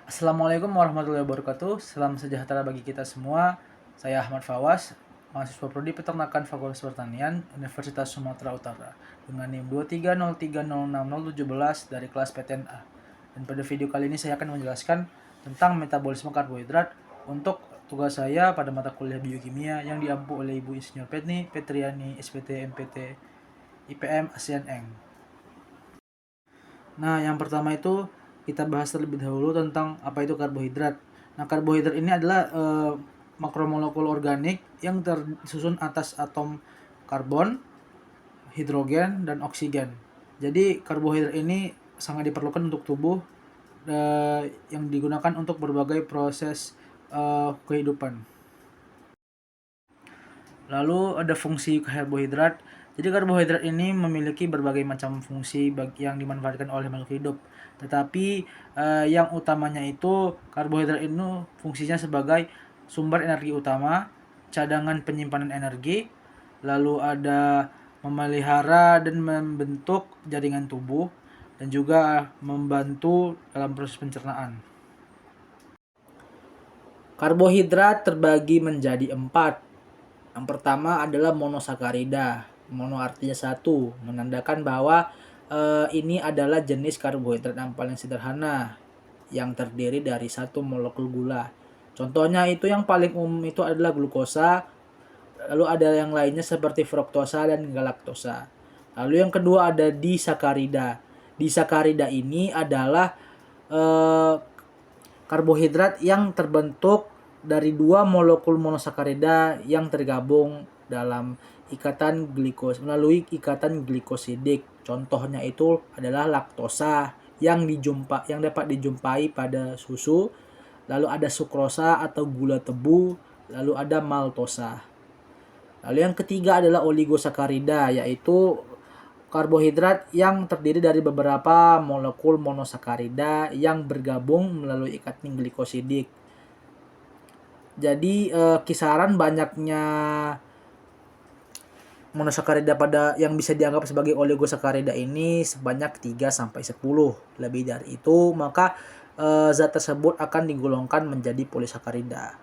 Assalamualaikum warahmatullahi wabarakatuh. Salam sejahtera bagi kita semua. Saya Ahmad Fawas, mahasiswa Prodi Peternakan Fakultas Pertanian Universitas Sumatera Utara dengan NIM 230306017 dari kelas PTNA. Dan pada video kali ini saya akan menjelaskan tentang metabolisme karbohidrat untuk tugas saya pada mata kuliah biokimia yang diampu oleh Ibu Insinyur Petni Petriani SPT MPT IPM ASEAN Eng. Nah, yang pertama itu kita bahas terlebih dahulu tentang apa itu karbohidrat. Nah, karbohidrat ini adalah makromolekul organik yang tersusun atas atom karbon, hidrogen, dan oksigen. Jadi, karbohidrat ini sangat diperlukan untuk tubuh yang digunakan untuk berbagai proses kehidupan. Lalu ada fungsi karbohidrat. Jadi karbohidrat ini memiliki berbagai macam fungsi yang dimanfaatkan oleh makhluk hidup. Tetapi yang utamanya itu karbohidrat ini fungsinya sebagai sumber energi utama, cadangan penyimpanan energi, lalu ada memelihara dan membentuk jaringan tubuh, dan juga membantu dalam proses pencernaan. Karbohidrat terbagi menjadi 4. Yang pertama adalah monosakarida. Mono artinya satu, menandakan bahwa ini adalah jenis karbohidrat yang paling sederhana yang terdiri dari satu molekul gula. Contohnya itu yang paling umum itu adalah glukosa, lalu ada yang lainnya seperti fruktosa dan galaktosa. Lalu yang kedua ada disakarida. Disakarida ini adalah karbohidrat yang terbentuk dari dua molekul monosakarida yang tergabung dalam melalui ikatan glikosidik. Contohnya itu adalah laktosa yang dapat dijumpai pada susu, lalu ada sukrosa atau gula tebu, lalu ada maltosa. Lalu yang ketiga adalah oligosakarida, yaitu karbohidrat yang terdiri dari beberapa molekul monosakarida yang bergabung melalui ikatan glikosidik. Jadi kisaran banyaknya monosakarida yang bisa dianggap sebagai oligosakarida ini sebanyak 3 sampai 10. Lebih dari itu, maka zat tersebut akan digolongkan menjadi polisakarida.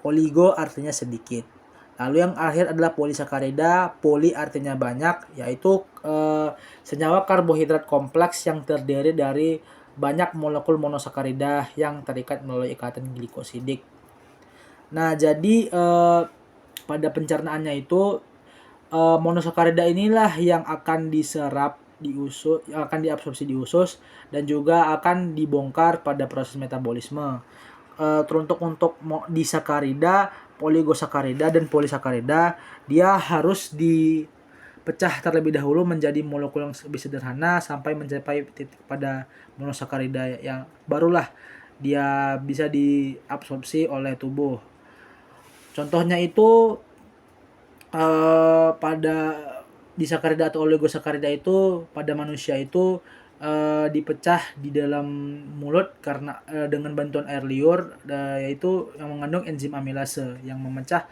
Oligo artinya sedikit. Lalu yang akhir adalah polisakarida. Poli artinya banyak, yaitu senyawa karbohidrat kompleks yang terdiri dari banyak molekul monosakarida yang terikat melalui ikatan glikosidik. Nah, jadi pada pencernaannya itu monosakarida inilah yang akan diserap di usus, yang akan diabsorpsi di usus dan juga akan dibongkar pada proses metabolisme. Teruntuk untuk disakarida, oligosakarida, dan polisakarida, dia harus dipecah terlebih dahulu menjadi molekul yang lebih sederhana sampai mencapai titik pada monosakarida yang barulah dia bisa diabsorpsi oleh tubuh. Contohnya itu pada disakarida atau oligosakarida itu pada manusia itu dipecah di dalam mulut karena dengan bantuan air liur, yaitu yang mengandung enzim amilase yang memecah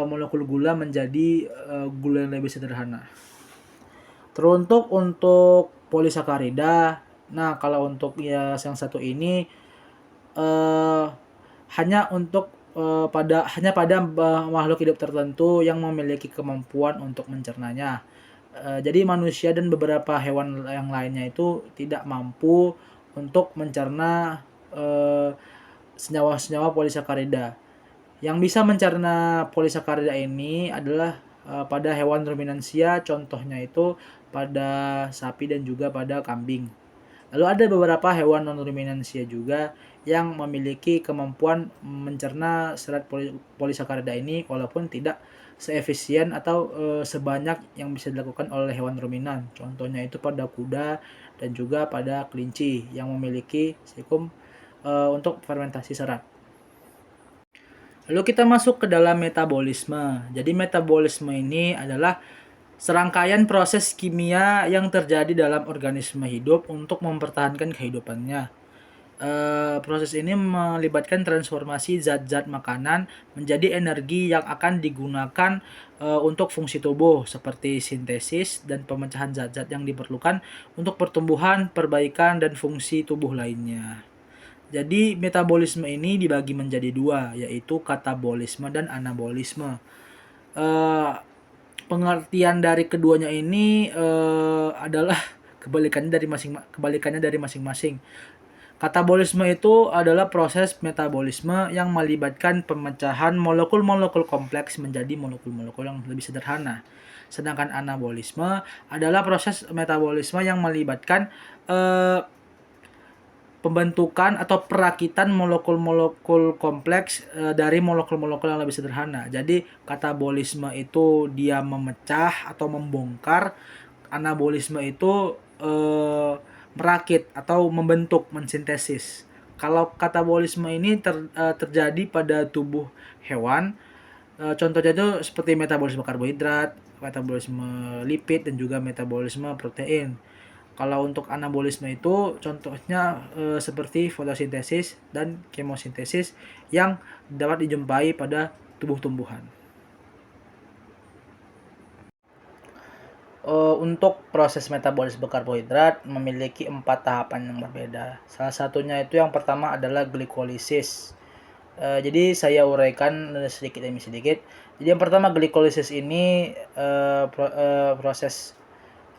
molekul gula menjadi gula yang lebih sederhana. Teruntuk untuk polisakarida, nah kalau untuk yang satu ini hanya pada makhluk hidup tertentu yang memiliki kemampuan untuk mencernanya. Jadi manusia dan beberapa hewan yang lainnya itu tidak mampu untuk mencerna senyawa-senyawa polisakarida. Yang bisa mencerna polisakarida ini adalah pada hewan ruminansia, contohnya itu pada sapi dan juga pada kambing. Lalu ada beberapa hewan non-ruminansia juga yang memiliki kemampuan mencerna serat polisakarida ini walaupun tidak seefisien atau sebanyak yang bisa dilakukan oleh hewan ruminan. Contohnya itu pada kuda dan juga pada kelinci yang memiliki sikum untuk fermentasi serat. Lalu kita masuk ke dalam metabolisme. Jadi metabolisme ini adalah serangkaian proses kimia yang terjadi dalam organisme hidup untuk mempertahankan kehidupannya. Proses ini melibatkan transformasi zat-zat makanan menjadi energi yang akan digunakan untuk fungsi tubuh seperti sintesis dan pemecahan zat-zat yang diperlukan untuk pertumbuhan, perbaikan, dan fungsi tubuh lainnya. Jadi metabolisme ini dibagi menjadi dua, yaitu katabolisme dan anabolisme. Eh, Pengertian dari keduanya ini adalah kebalikannya dari masing-masing. Katabolisme itu adalah proses metabolisme yang melibatkan pemecahan molekul-molekul kompleks menjadi molekul-molekul yang lebih sederhana. Sedangkan anabolisme adalah proses metabolisme yang melibatkan eh, pembentukan atau perakitan molekul-molekul kompleks dari molekul-molekul yang lebih sederhana. Jadi katabolisme itu dia memecah atau membongkar, anabolisme itu merakit atau membentuk, mensintesis. Kalau katabolisme ini terjadi pada tubuh hewan, contohnya itu seperti metabolisme karbohidrat, metabolisme lipid, dan juga metabolisme protein. Kalau untuk anabolisme itu contohnya seperti fotosintesis dan kemosintesis yang dapat dijumpai pada tubuh tumbuhan. Untuk proses metabolisme karbohidrat memiliki 4 tahapan yang berbeda. Salah satunya itu yang pertama adalah glikolisis. Jadi saya uraikan sedikit demi sedikit. Jadi yang pertama, glikolisis ini proses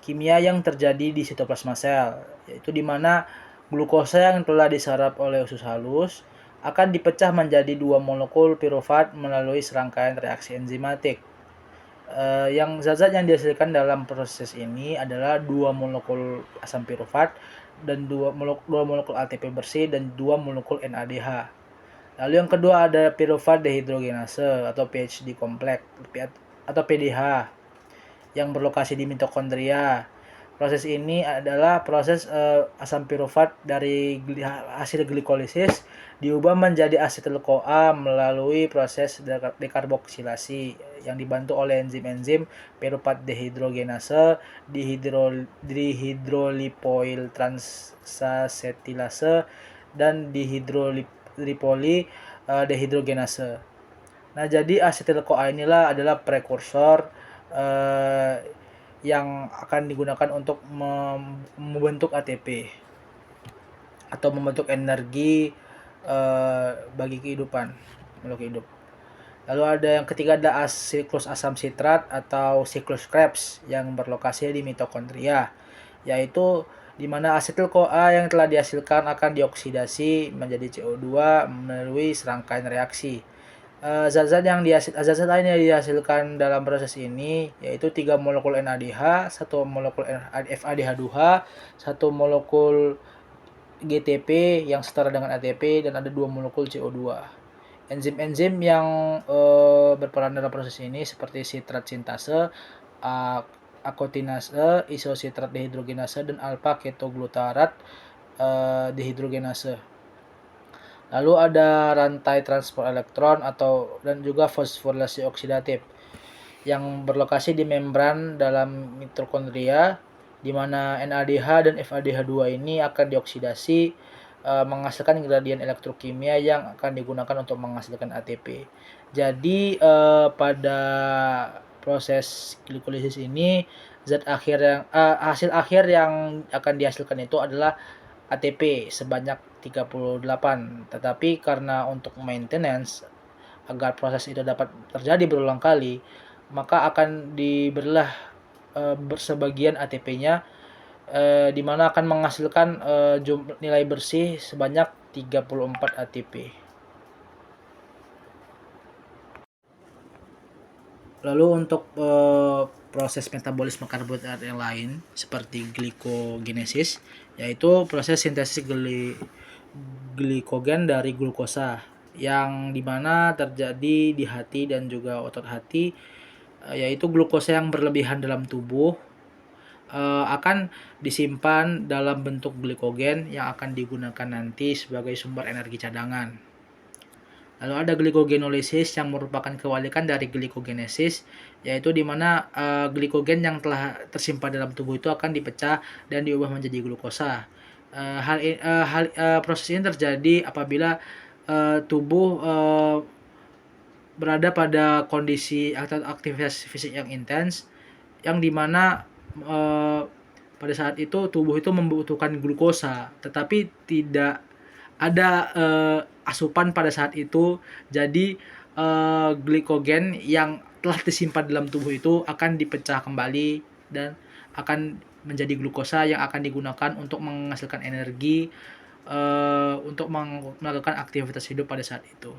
kimia yang terjadi di sitoplasma sel, yaitu di mana glukosa yang telah diserap oleh usus halus akan dipecah menjadi dua molekul pirufat melalui serangkaian reaksi enzimatik. Yang zat-zat yang dihasilkan dalam proses ini adalah dua molekul asam pirufat dan dua molekul ATP bersih dan dua molekul NADH. Lalu yang kedua ada pirufat dehidrogenase atau PHD kompleks atau PDH yang berlokasi di mitokondria. Proses ini adalah proses asam pirufat dari hasil glikolisis diubah menjadi asetil-CoA melalui proses dekarboksilasi yang dibantu oleh enzim-enzim pirufat dehidrogenase, dihidrolipoil transasetilase, dan dihidrolipoli dehidrogenase. Nah, jadi asetil-CoA inilah adalah prekursor yang akan digunakan untuk membentuk ATP atau membentuk energi bagi kehidupan, makhluk hidup. Lalu ada yang ketiga, ada siklus asam sitrat atau siklus Krebs yang berlokasi di mitokondria, yaitu di mana asetil-CoA yang telah dihasilkan akan dioksidasi menjadi CO2 melalui serangkaian reaksi. Zat-zat lain yang dihasilkan dalam proses ini yaitu 3 molekul NADH, 1 molekul FADH2, 1 molekul GTP yang setara dengan ATP, dan ada 2 molekul CO2. Enzim-enzim yang berperan dalam proses ini seperti sitrat sintase, akotinase, isositrat dehidrogenase, dan alpha ketoglutarat dehidrogenase. Lalu ada rantai transport elektron dan juga fosforilasi oksidatif yang berlokasi di membran dalam mitokondria, di mana NADH dan FADH2 ini akan dioksidasi menghasilkan gradien elektrokimia yang akan digunakan untuk menghasilkan ATP. Jadi pada proses glikolisis ini hasil akhir yang akan dihasilkan itu adalah ATP sebanyak 38. Tetapi karena untuk maintenance agar proses itu dapat terjadi berulang kali, maka akan diberilah sebagian ATP-nya di mana akan menghasilkan nilai bersih sebanyak 34 ATP. Lalu untuk proses metabolisme karbohidrat yang lain seperti glikogenesis, yaitu proses sintesis glikogen dari glukosa yang dimana terjadi di hati dan juga otot hati, yaitu glukosa yang berlebihan dalam tubuh akan disimpan dalam bentuk glikogen yang akan digunakan nanti sebagai sumber energi cadangan. Lalu ada glikogenolysis yang merupakan kewalikan dari glikogenesis, yaitu di mana glikogen yang telah tersimpan dalam tubuh itu akan dipecah dan diubah menjadi glukosa. Proses ini terjadi apabila tubuh berada pada kondisi atau aktivitas fisik yang intens, yang dimana pada saat itu tubuh itu membutuhkan glukosa, tetapi tidak ada asupan pada saat itu. Jadi glikogen yang telah disimpan dalam tubuh itu akan dipecah kembali dan akan menjadi glukosa yang akan digunakan untuk menghasilkan energi untuk melakukan aktivitas hidup pada saat itu.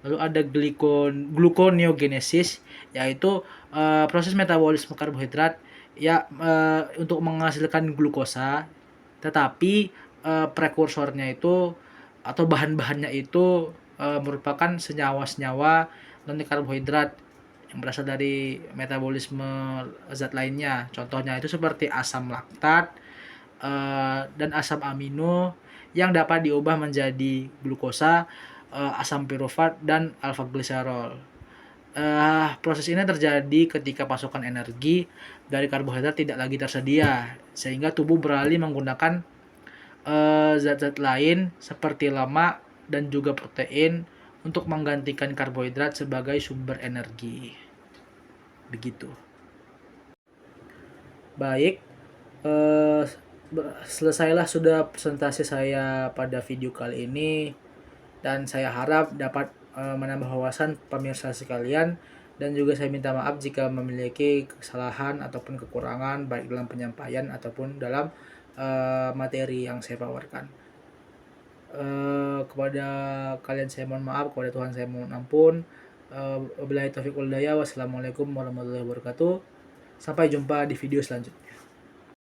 Lalu ada gluconeogenesis, yaitu proses metabolisme karbohidrat ya untuk menghasilkan glukosa, tetapi prekursornya itu atau bahan-bahannya itu merupakan senyawa-senyawa non karbohidrat yang berasal dari metabolisme zat lainnya. Contohnya itu seperti asam laktat dan asam amino yang dapat diubah menjadi glukosa, asam pirufat, dan alfa gliserol. Proses ini terjadi ketika pasokan energi dari karbohidrat tidak lagi tersedia, sehingga tubuh beralih menggunakan zat-zat lain seperti lemak dan juga protein untuk menggantikan karbohidrat sebagai sumber energi. Begitu. Baik, eh, selesailah sudah presentasi saya pada video kali ini, dan saya harap dapat menambah wawasan pemirsa sekalian, dan juga saya minta maaf jika memiliki kesalahan ataupun kekurangan baik dalam penyampaian ataupun dalam materi yang saya paparkan. Kepada kalian saya mohon maaf, kepada Tuhan saya mohon ampun. Wabillahi taufiq wal hidayah. Wassalamualaikum warahmatullahi wabarakatuh. Sampai jumpa di video selanjutnya.